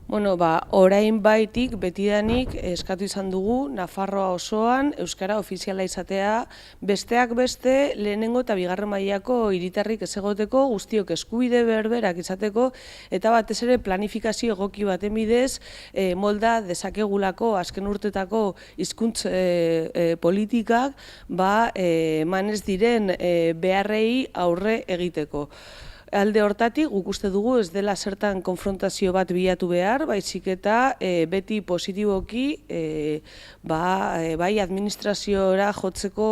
Orain baitik betidanik eskatu izan dugu Nafarroa osoan euskara ofiziala izatea, besteak beste lehenengo eta bigarren mailako hiritarrik ez egoteko, guztiok eskubide berberak izateko eta batez ere planifikazio egoki baten bidez molda dezakegulako azken urtetako hizkuntz politikak eman ez diren beharrei aurre egiteko. Alde hortatik, guk uste dugu ez dela zertan konfrontazio bat bilatu behar, baizik eta beti positiboki bai administraziora jotzeko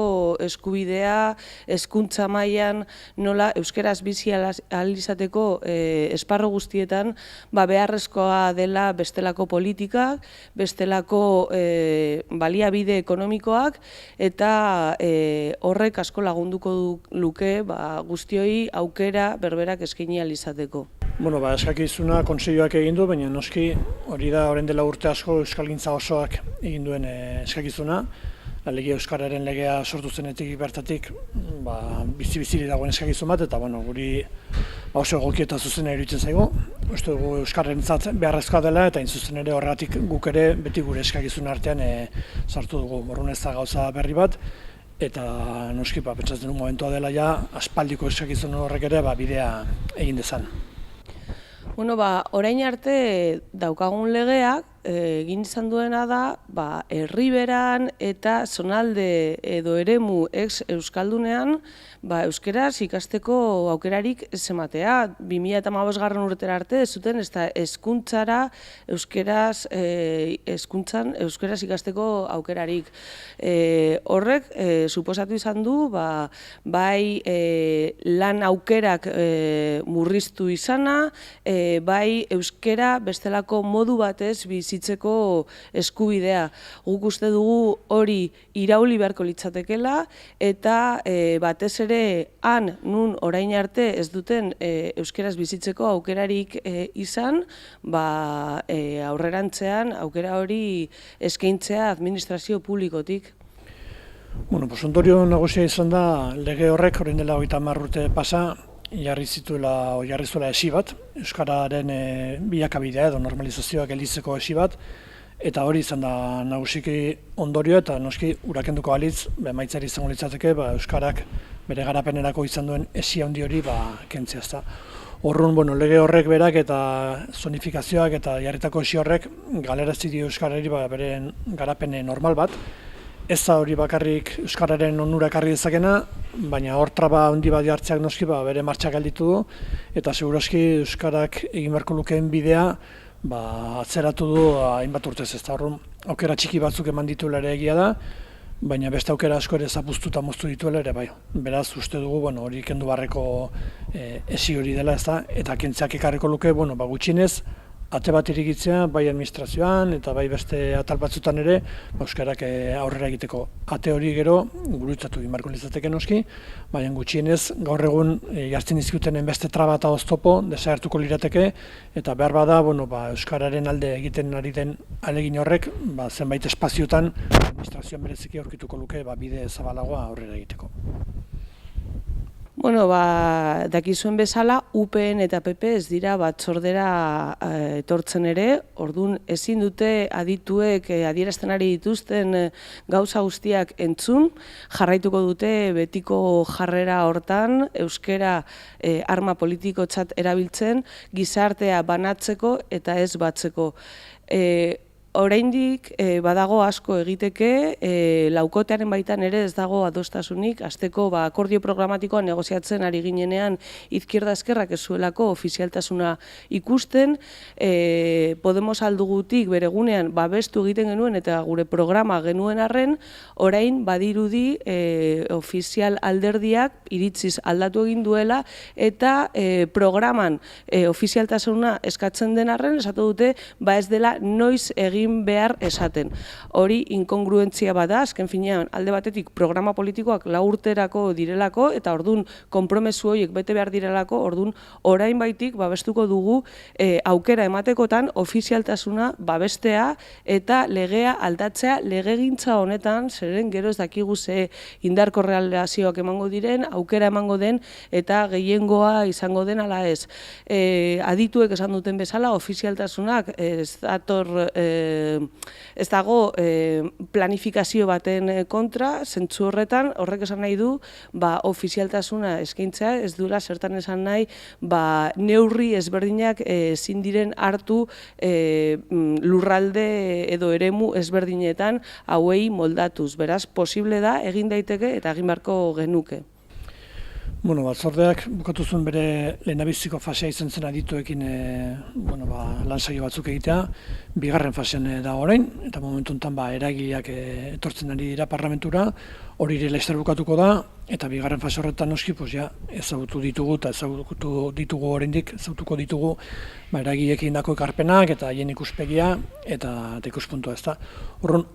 eskubidea, hezkuntza mailan nola euskaraz bizi ahal izateko esparru guztietan beharrezkoa dela bestelako politikak, bestelako baliabide ekonomikoak eta horrek asko lagunduko luke guztioi aukera berberak eskaini ahal izateko. Eskakizuna kontseiluak egin du, baina noski hori da orain dela urte asko euskalgintza osoak egin duen eskakizuna. Lege euskararen legea sortu zenetik bertatik bizi-biziri dagoen eskakizun bat, eta guri oso egoki eta zuzena iruditzen zaigu. Uste dugu euskararentzat beharrezkoa dela, eta zuzen ere horregatik guk ere beti gure eskakizun artean sartu dugu. Orduan ez da gauza berri bat, eta noski pentsatzen du momentua dela aspaldiko eskakizun horrek ere bidea egin dezan. Orain arte daukagun legeak egin izan duena da herriberan eta zonalde edo eremu ex-euskaldunean euskeraz ikasteko aukerarik ez ematea. 2015 urtera arte ez zuten hezkuntzara euskeraz ikasteko aukerarik. Horrek suposatu izan du bai lan aukerak murriztu izana, bai euskera bestelako modu batez bizitzeko eskubidea. Guk uste dugu hori irauli beharko litzatekeela eta batez ere han nun orain arte ez duten euskeraz bizitzeko aukerarik izan, aurrerantzean aukera hori eskaintzea administrazio publikotik. Ondorio nagusia izan da lege horrek orain dela 30 urte pasa, jarri zuela esi bat, euskararen bilakabidea edo normalizazioak gelditzeko esi bat, eta hori izan da nagusiki ondorio eta noski urakenduko balitz, emaitzari izango litzateke euskarak bere garapenerako izan duen esi handi hori kentzea. Orrun, lege horrek berak eta zonifikazioak eta jarritako esi horrek galerazi dio euskarari beren garapene normal bat. Ez da hori bakarrik euskararen onura ekarri dezakena, baina hor traba handi bat jartzeak noski bere martxak gelditu du, eta segurazki euskarak egin beharko lukeen bidea atzeratu du hainbat urtez. Ez da horren aukera txiki batzuk eman dituela ere egia da, baina beste aukera asko ere zapuztu eta moztu dituela ere bai. Beraz, uste dugu hori kendu barreko esi hori dela, eta kentzeak ekarriko luke gutxinez, ate bat irigitzea, bai administrazioan eta bai beste atal batzutan ere, euskarak aurrera egiteko. Ate hori gero, gurutzatu inbarko litzateke noski, baina gutxienez gaur egun jartzen dizkutenen beste traba eta oztopo desagertuko lirateke, eta behar bada, euskararen alde egiten ari den ahalegin horrek, zenbait espaziotan administrazioan bereziki aurkituko luke bide zabalagoa aurrera egiteko. Dakizuen bezala, UPN eta PP ez dira batzordera etortzen ere, orduan ezin dute adituek adierazten ari dituzten gauza guztiak entzun, jarraituko dute betiko jarrera hortan, euskera arma politikotzat erabiltzen, gizartea banatzeko eta ez batzeko. Oraindik badago asko egiteke, laukotearen baitan ere ez dago adostasunik, hasteko akordio programatikoa negoziatzen ari ginenean izquierda eskerrak ez zuelako ofizialtasuna ikusten, Podemos aldugutik bere gunean babestu egiten genuen eta gure programa genuen arren, orain badirudi ofizial alderdiak iritziz aldatu egin duela eta programan ofizialtasuna eskatzen den arren, esatu dute ez dela noiz egin egin behar esaten. Hori inkongruentzia bada, azken finean alde batetik programa politikoak 4 urterako direlako, eta ordun konpromezu horiek bete behar direlako, ordun orain baitik babestuko dugu aukera ematekotan ofizialtasuna babestea eta legea aldatzea legegintza honetan, zeren gero ez dakigu ze indar korrelazioak emango diren, aukera emango den eta gehiengoa izango den ala ez. Adituek esan duten bezala, ofizialtasunak ez dago planifikazio baten kontra, zentzu horretan, horrek esan nahi du, ofizialtasuna eskaintzea, ez duela zertan esan nahi, neurri ezberdinak ezin diren hartu lurralde edo eremu ezberdinetan hauei moldatuz. Beraz, posible da, egin daiteke eta egin beharko genuke. Batzordeak bukatu zuen bere lehendabiziko fasea izan zen adituekin lan-saio batzuk egitea, bigarren fasean da orain, eta momentu honetan eragileak etortzen ari dira parlamentura, hori ere laster bukatuko da, eta bigarren fase horretan noski ezagutu ditugu eta ezagutuko ditugu eragileekin dako ekarpenak eta haien ikuspegia eta ikuspuntua ez da.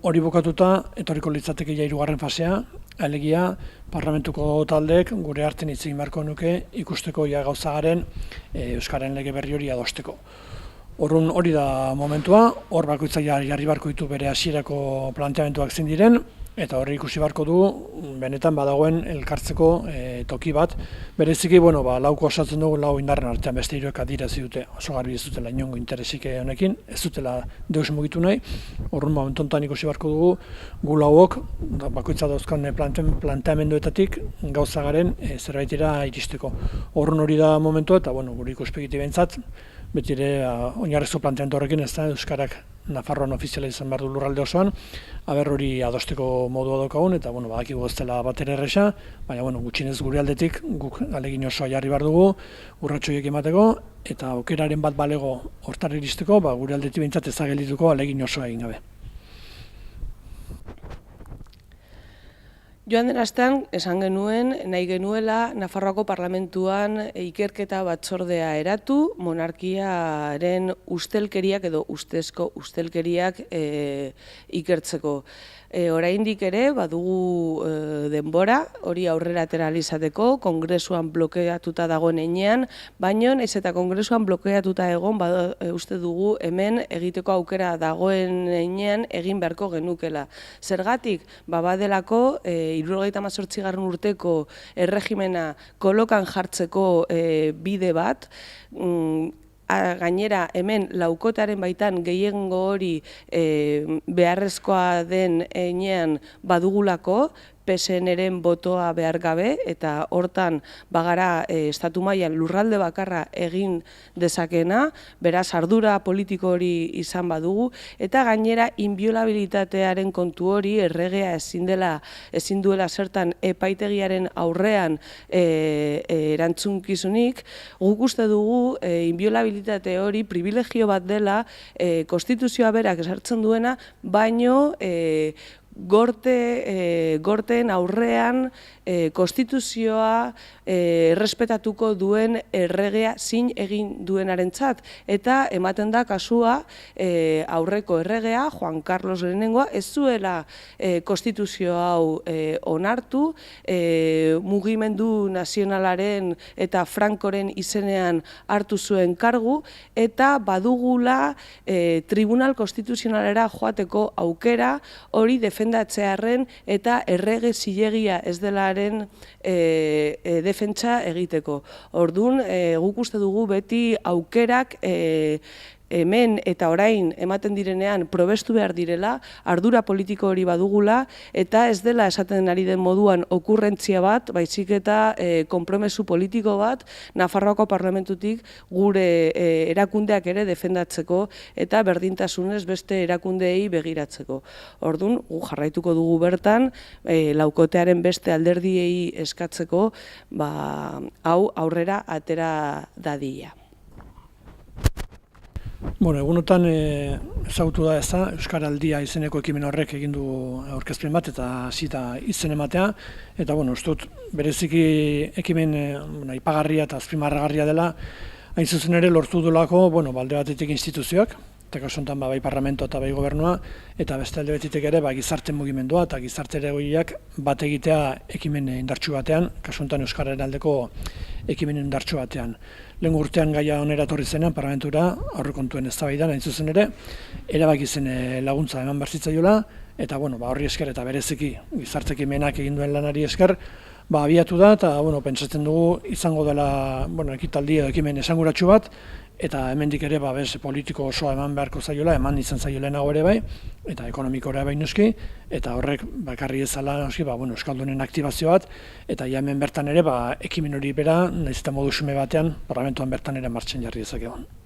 Hori bukatuta, etorriko litzateke hirugarren fasea, alegia parlamentuko taldeek gure artean hitz egin beharko nuke ikusteko gauza garen Euskararen lege berri hori adosteko. Hori da momentua, hor bakoitzak jarri beharko ditu bere hasierako planteamenduak zein diren, eta horri ikusi beharko du, benetan badagoen elkartzeko toki bat. Bereziki, lauko osatzen dugu, lau indarren artean beste hiruek adierazi dute, oso garbi ez dutela inongo interesik honekin, ez dutela deus mugitu nahi. Momentu honetan ikusi beharko dugu, gu lauok, bakoitza dauzkan planteamenduetatik gauza garen zerbaitera iristeko. Hori da momentua, eta gure ikuspegiti behintzat, beti ere oinarrizko planteamendu horrekin ez da Euskarak Nafarroan ofiziala izan behar du lurralde osoan, hori adosteko modua daukagun, eta badakigu ez dela batere erresa, baina gutxienez gure aldetik guk ahalegin osoa jarri behar dugu urratxo horiek emateko, eta aukeraren bat balego hortar iristeko, gure aldetik behintzat ezageldituko ahalegin osoa egin gabe. Joan den astean, esan genuen, nahi genuela, Nafarroako parlamentuan ikerketa batzordea eratu, monarkiaren ustelkeriak edo ustezko ustelkeriak ikertzeko. Oraindik ere, badugu denbora, hori aurrera atera izateko, kongresuan blokeatuta dagoen heinean, baino, naiz eta kongresuan blokeatuta egon, uste dugu hemen egiteko aukera dagoen heinean egin beharko genukela. Zergatik, badelako, 78. urteko erregimena kolokan jartzeko bide bat, gainera hemen laukotearen baitan gehiengo hori beharrezkoa den heinean badugulako, PSN-ren botoa behar gabe, eta hortan bagara estatu mailan lurralde bakarra egin dezakena, beraz ardura politiko hori izan badugu, eta gainera inviolabilitatearen kontu hori erregea ezin duela zertan epaitegiaren aurrean erantzunkizunik, guk uste dugu inviolabilitate hori privilegio bat dela konstituzioa berak esartzen duena, baino gorteen aurrean konstituzioa errespetatuko duen erregea zin egin duenarentzat, eta ematen da kasua aurreko erregea, Juan Carlos Lehenengoa, ez zuela konstituzio hau onartu, mugimendu nazionalaren eta Frankoren izenean hartu zuen kargu, eta badugula tribunal konstituzionalera joateko aukera hori defendatzearen eta errege zilegia ez delaren defentsa egiteko. Orduan, guk uste dugu beti aukerak hemen eta orain ematen direnean probestu behar direla, ardura politiko hori badugula, eta ez dela esaten ari den moduan okurrentzia bat, baizik eta konpromesu politiko bat, Nafarroako parlamentutik gure erakundeak ere defendatzeko eta berdintasunez beste erakundeei begiratzeko. Orduan, jarraituko dugu bertan, laukotearen beste alderdiei eskatzeko, hau aurrera atera dadila. Egunotan ezagutu da ez da, Euskaraldia izeneko ekimen horrek egin du aurkezpen bat eta zita izen ematea, eta uste dut bereziki ekimen aipagarria eta azpimarragarria dela, hain zuzen ere lortu duelako alde batetik instituzioak, eta kasu honetan bai parlamento eta bai gobernua, eta beste alde betetik ere gizarte mugimendua eta gizarte eragileak bat egitea ekimen indartsu batean, kasu honetan euskararen aldeko ekimen indartsu batean. Lehen urtean gaia onera etorri zenean parlamentura, aurrekontuen eztabaidan hain zuzen ere, erabaki zen laguntza eman behar zitzaiola, eta horri esker eta bereziki gizarte ekimenak egin duen lanari esker, abiatu da, eta pentsatzen dugu izango dela ekitaldi edo ekimen esanguratsu bat, eta hemendik ere babes politiko osoa eman beharko zaiola, eman izan zaio lehenago ere bai, eta ekonomikora bai noski, eta horrek bakarri ezala noski euskaldunen aktibazio bat, eta hemen bertan ere ekimen hori bera, nahiz eta modu xume batean, parlamentuan bertan ere martxan jarri dezakegun.